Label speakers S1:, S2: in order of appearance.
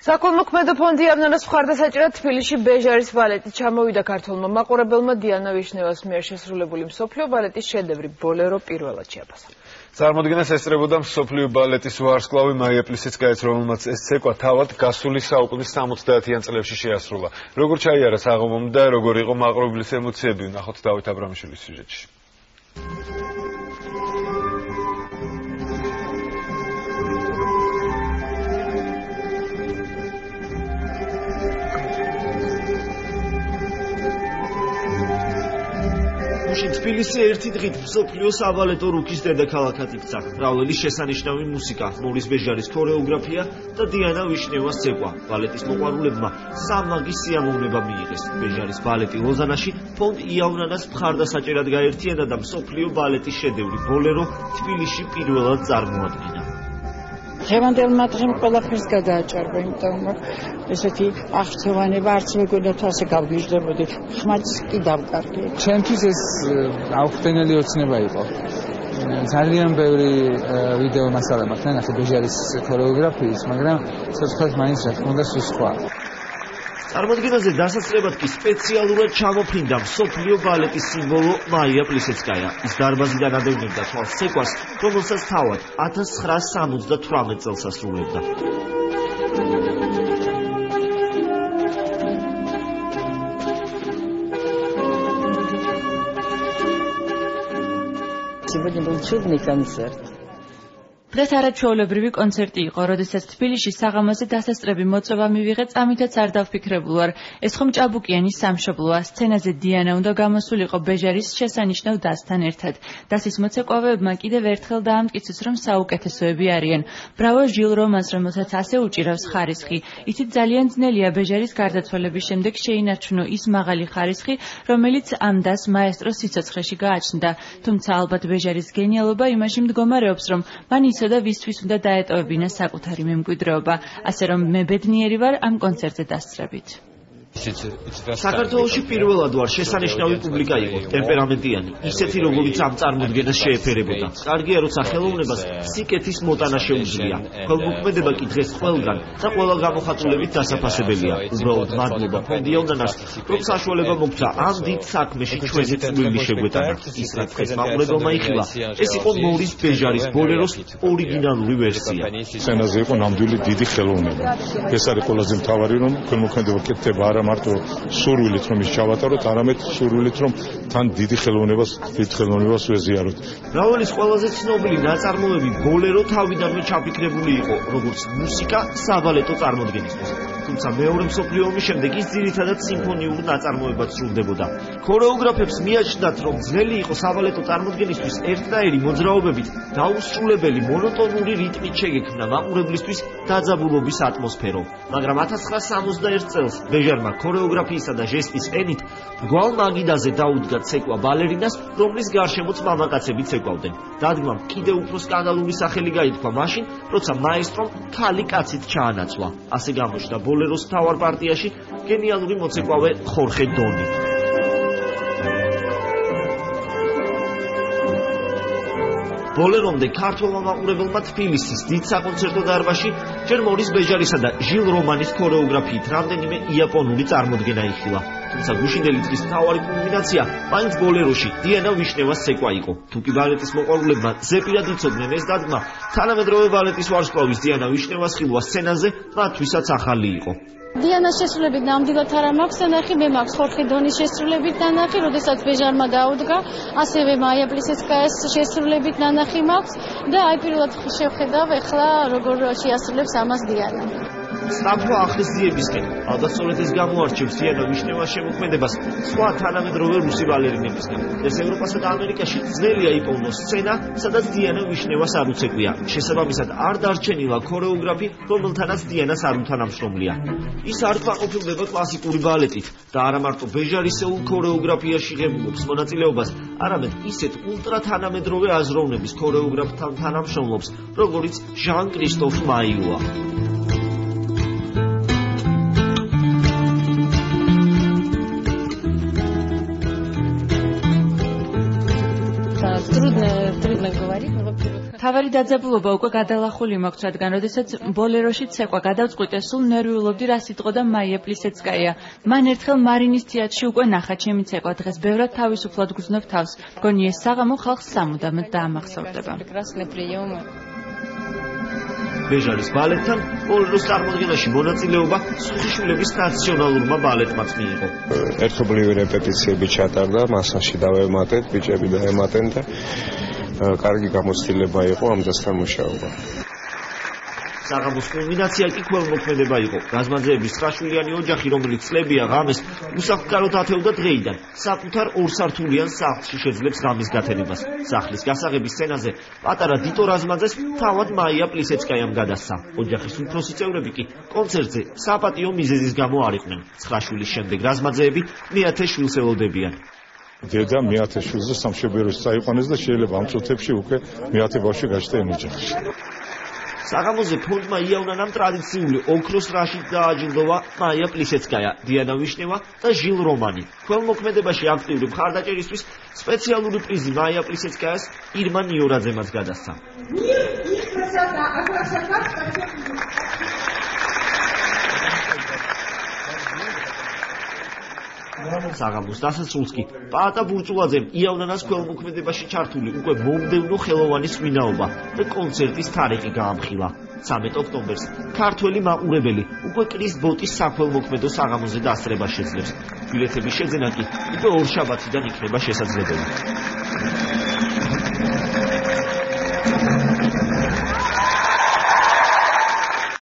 S1: საქველმოქმედო ფონდი ამნანას მხარდასაჭერად თბილისში ბეჟარის ბალეტით ჩამოვიდა ქართველმა მაყურებელმა დიანა ვიშნევას მიერ შესრულებული მსოფლიო ბალეტის შედევრი ბოლერო პირველად შეაფასა.
S2: წარმოდგენას ესწრებოდა მსოფლიო ბალეტის ვარსკვლავი მაია პლისეცკაიას, რომელმაც ეს ცეკვა თავად გასული საუკუნის 70-იან წლებში შეასრულა. როგორ ჩაიარა საღამომ და როგორ იყო მაყურებლის ემოციები, ვნახოთ დავით აბრამიშვილის სიუჟეტში.
S3: თბილისი ერთი დღით მსოფლიო საბალეტო რუქის დედაქალაქად იქცა. მრავალი შესანიშნავი მუსიკა, მორის ბეჟარის ქორეოგრაფია და დიანა ვიშნევას ცეკვა. ბალეტის მოყვარულებმა სამაგის სიამოვნება მიიღეს. ბეჟარის ბალეტი ლოზანაში ფონდ იავნანას მხარდასაჭერად გაერთიანა და მსოფლიო ბალეტის შედევრი ბოლერო თბილისში პირველად წარმოადგინა.
S4: Ღევანდელმა დღემ ყველაფერს გადააჭარბა, იმიტომ რომ ესეთი აღწევანება არც მეგონა თვასე გავგიჟდებოდი. ხმაც კი დავკარგი.
S5: ჩემთვის ეს აუხსნელი ოცნება იყო. ძალიან ბევრი ვიდეო მასალა მაქვს ნახე ბეჟარის ქორეოგრაფიის, მაგრამ ცოცხლად მაინც რა თქმა უნდა სხვა.
S3: წარმოდგენაზე დასასწრებად კი სპეციალურად ჩამოფრინდა მსოფლიო ბალეტის სიმბოლო მაია პლისეცკაია. ის დარბაზიდან ადევნებდა თვალს ცეკვას, რომელსაც თავად 1978 წელს ასრულებდა.
S4: Сегодня был чудный концерт.
S6: დღეს არაჩვეულებრივი კონცერტი იყო, როდესაც თბილისში საღამოზე დასასწრები მოწვევა მივიღე, წამითაც არ დავფიქრებულ ვარ. ეს ხომ ჭაბუკიანი სამშობლოა. სცენაზე დიანა უნდა გამოსულიყო ბეჟარის შესანიშნავ დასთან ერთად. დასის მოცეკვავეებმა კიდევ ერთხელ დაამტკიცეს, რომ საუკეთესოები არიან. ბრავო ჟილ რომანს, რომელსაც ასე უჭირავს ხარისხი. იცით, ძალიან ძნელია ბეჟარის გარდაცვალების შემდეგ შეინარჩუნო ის მაღალი ხარისხი, რომელიც ამ დასს მაესტროს სიცოცხლეში გააჩნდა. თუმცა ალბათ ბეჟარის გენიალობა იმაში მდგომარეობს, რომ მან და ვისთვის უნდა დაეტოვებინა საკუთარი მემკვიდრეობა, ასე რომ მე ბედნიერი ვარ ამ კონცერტზე დასწრებით.
S3: საქართველოში პირველად ვარ შესანიშნავი პუბლიკა იყო, ტემპერამენტიანი, ისეთი როგორიც ამ წარმოდგენას შეეფერებოდა. კარგია, როცა ხელოვნებას სიკეთის მოტანა შეუძლია. ხელმოქმედება კი დღეს ყველგან და ყველა გამოხატულებით დასაფასებელია. უბრალოდ მადლობა ფონდ იავნანას, რომ საშუალება მოგცა ამ დიდ საქმეში ჩვენი წვლილი შეგვეტანა. ის რაც დღეს მაყურებელმა იხილა, ეს იყო მორის ბეჟარის ბოლეროს ორიგინალური ვერსია.
S7: სცენაზე იყო ნამდვილი დიდი ხელოვნება. ეს არის ყველაზე მთავარი, რომ ხელმოქმედება კეთდება არა მარტო სურვილით რომ ის ჩავატაროთ, არამედ სურვილით რომ თან დიდი ხელოვნებას ვეზიაროთ.
S3: მრავალი ყველაზე ცნობილი ნაწარმოები ბოლერო თავიდანვე ჩაფიქრებული იყო, როგორც მუსიკა საბალეტო წარმოდგენისთვის. თუმცა მეორე მსოფლიო ომის შემდეგ ის ძირითადად სიმფონიურ ნაწარმოებად სრულდებოდა. ქორეოგრაფებს მიაჩნდათ, რომ ძნელი იყო საბალეტო წარმოდგენისთვის ერთნაირი მოძრაობებით დაუსრულებელი მონოტონური რიტმით შეგექმნა მაყურებლისთვის დაძაბულობის ატმოსფერო. მაგრამ 1961 წელს ბეჟარმა ქორეოგრაფიისა და ჟესტის ენით მრგვალ მაგიდაზე დაუდგა ცეკვა ბალერინას, რომლის გარშემოც მამაკაცები ცეკვავდნენ. დადგმამ კიდევ უფრო სკანდალური სახელი გაითქვა მაშინ, როცა მაესტრომ ქალი კაცით ჩაანაცვლა. ასე გამოჩნდა ბოლეროს მთავარ პარტიაში გენიალური მოცეკვავე ხორხე დონი. ბოლერომდე ქართველმა მაყურებელმა თბილისის დიდ საკონცერტო დარბაზში ჯერ მორის ბეჟარისა და ჟილ რომანის ქორეოგრაფიით რამდენიმე იაპონური წარმოდგენა იხილა. თუმცა გუშინდელი დღის მთავარი კულმინაცია მაინც ბოლეროში დიანა ვიშნევას ცეკვა იყო. თუკი ბალეტის მოყვარულებმა ზეპირად იცოდნენ ეს დადგმა, თანამედროვე ბალეტის ვარსკვლავის დიანა ვიშნევას ხილვა სცენაზე მათთვისაც ახალი იყო.
S8: დიანას შესრულებით ნამდვილად არ მაქვს ნახი, მე მაქვს ხორხე დონის შესრულებით ნახი, როდესაც ბეჟარმა დაუდგა, ასევე მაია პლისეცკაიას შესრულებით ნახი მაქვს და აი პირველად შევხედავ ახლა როგორ შეასრულებს ამას დიანა.
S3: სტამბო ახსიებისკენ, ალბათ სწორედ ეს გამოარჩევს დიანა ვიშნევას შემოქმედებას სხვა თანამედროვე რუსი ბალერინებისგან. ეს ევროპასა და ამერიკაში ძნელია იპოვნოს სცენა, სადაც დიანა ვიშნევას არ უცეკვია. შესაბამისად არ დარჩენილა ქორეოგრაფი, რომელთანაც დიანას არ უთანამშრომლია. ის არ კმაყოფილდება კლასიკური ბალეტით და არა მარტო ბეჟარისეულ ქორეოგრაფიაში ღებულობს მონაწილეობას, არამედ ისეთ ულტრათანამედროვე აზროვნების ქორეოგრაფთან თანამშრომლობს, როგორიც ჟან კრისტოფ მაიუა.
S6: Трудно говорить, но მთავარი დაძაბულობა უკვე გადალახული მაქვს, რადგან როდესაც ბოლეროში ცეკვა გადავწყვიტე, სულ ნერვიულობდი, რა სიტყოდა მაია პლისეცკაია. მან ერთხელ მარინის თეატრში უკვე ნახა ჩემი ცეკვა, დღეს ბევრად თავისუფლად გრძნობ თავს. მგონი ეს საღამო ხალხს სამუდამოდ დაამახსოვრდება.
S3: ბეჟარის ბალეტთან ბოლეროს წარმოდგენაში მონაწილეობა სუსიშვილების ნაციონალურმა ბალეტმაც მიიღო.
S9: ერთობლივი რეპეტიციები ჩატარდა, მასაში დავემატეთ, ბიჭები დაემატენ და კარგი გამოცდილება იყო ამ დასთან მუშაობა.
S3: საღამოს კულმინაცია კი ქველმოქმედება იყო. გაზმაძეების 9-შვილიანი ოჯახი, რომელიც წლებია ღამეს უსახლკაროდ ათევდა დღეიდან, საკუთარ ორსართულიან სახლში შეძლებს ღამის გათენებას. სახლის გასაღების სცენაზე პატარა დიტო რაზმაძეს თავად მაია პლისეცკაიამ გადასცა. ოჯახის უფროსი წევრები კი კონცერტზე საპატიო მიზეზის გამო არ იყვნენ. 9 შვილის შემდეგ რაზმაძეები მეათე შვილს ელოდებიან.
S7: დედა მეათე შვილზე სამშობლოში წაიყვანეს და შეიძლება ამ წუთებში უკვე მეათე ბავშვი გაჩნდა იმ ოჯახში.
S3: საღამოზე ფონდმა იავნან ამ ტრადიციული ოქროს რაშით დააჯილდოვა მაია პლისეცკაია, დიანა ვიშნევა და ჟილ რომანი. ქველმოქმედებაში აქტიური მხარდაჭერისთვის სპეციალური პრიზი მაია პლისეცკაიას ირმა ნიორაძემაც გადასცა. საღამოს დასასრულს კი პაატა ბურწულაძემ იავნანას ქველმოქმედებაში ჩართული უკვე მომდევნო ხელოვანის ვინაობა და კონცერტის თარიღი გაამხილა. 13 ოქტომბერს ქართველი მაყურებელი უკვე კრის ბოტის საქველმოქმედო საღამოზე დასწრებას შეძლებს. ბილეთების შეძენა კი უკვე ორშაბათიდან იქნება შესაძლებელი.